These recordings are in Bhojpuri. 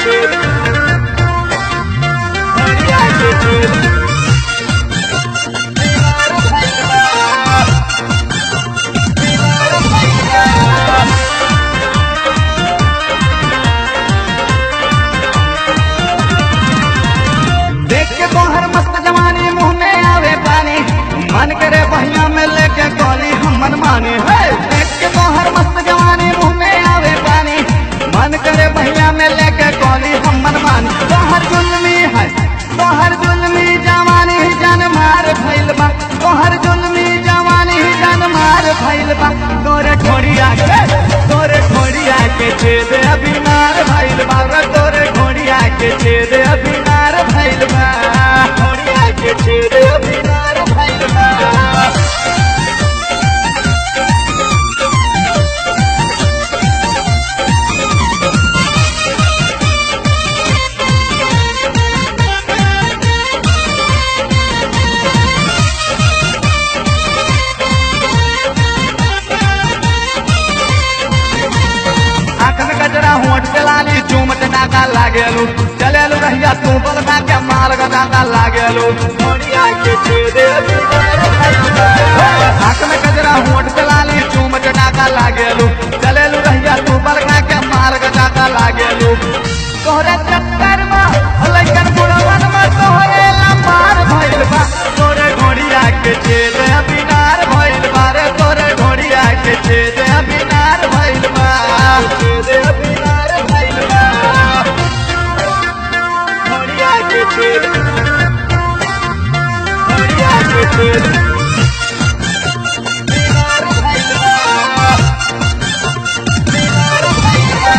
छेद घोड़िया के छेद बीमार भइल बा बीमार भइल बा देख के तोहर मस्त जवानी मुंह में आवे पानी मन करे बहिया में लेके कॉली हम मन माने है देख के तोहर मस्त जवानी मुंह में आवे पानी मन करे बहिया में लेके कॉली हम मन माने तोहर जुल्मी है तोहर जुल्मी जवानी जान मार भइल बा तोहर जुल्मी जवानी जान मार भइल बा तोरे घोड़िया के छेद अभी मार भइल बा तोरे घोड़िया के छेद अभी मार भइल बा घोड़िया के छेद अभी मार भइल बा गजरा होठ पे लाली चूमट डाका लागेलू चलेलू रहिया तू बलका के मार डाका लागेलू घोड़िया के छेद हाथ में गजरा होठ पे लाली चूमट डाका लागेलू चलेलू रहिया तू बलका के मार डाका लागेलू तोहरे चक्कर में लइकन बुढ़वन में तोहरे लमार भइल बा तोरे घोड़िया के छेद अबिनार भइल बा रे तोरे घोड़िया के छेद अबिनार भइल बा छेद अबिनार भइल बा घोड़िया के छेद घोड़िया के छेद बीमार भइल बा बीमार भइल बा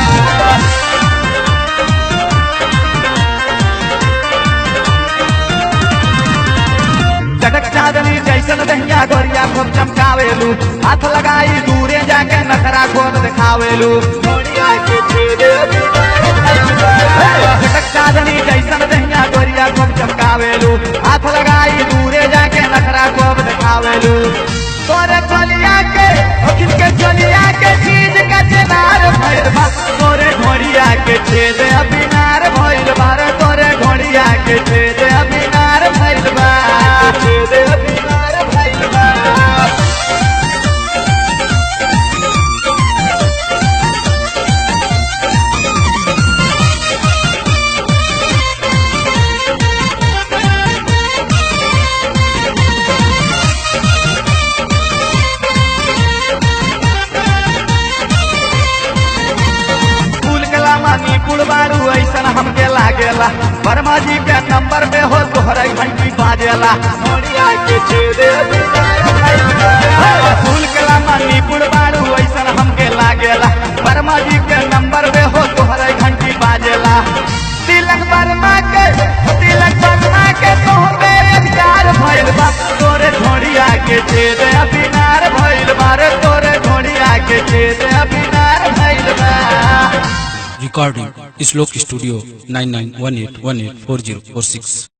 चटक चादनी जैसन दहिया गोरिया खूब चमकावेलू हाथ लगाई दूरे जाके नखरा खोद दिखावेलू घोड़िया के छेद चटक चादनी जैसन दहिया गोरिया खूब चमकावेलू हाथ लगाई दूरे जाके नखरा खोद दिखावेलू तोरे चलिया के किसके चलिया के चीज का चेनार भइल बा तोरे घोड़िया के छेद अबिनार भइल बा रे तोरे घोड़िया के छेद अबिनार भइल बा छेद अबिनार भइल बा कुड़बारू ऐसन हमके लागेला वर्मा जी के नंबर पे हो तोहरा घंटी बाजेला घोड़िया के छेद फूल कला मानी कुड़बारू ऐसन हमके लागेला वर्मा जी के नंबर पे हो तोहरा घंटी बाजेला तिलक वर्मा के तोहरे अधिकार भइल बा तोरे घोड़िया के छेद अबिनार भइल बा रे तोरे घोड़िया के छेद अबिनार भइल बा Recording Islock Studio 9918184046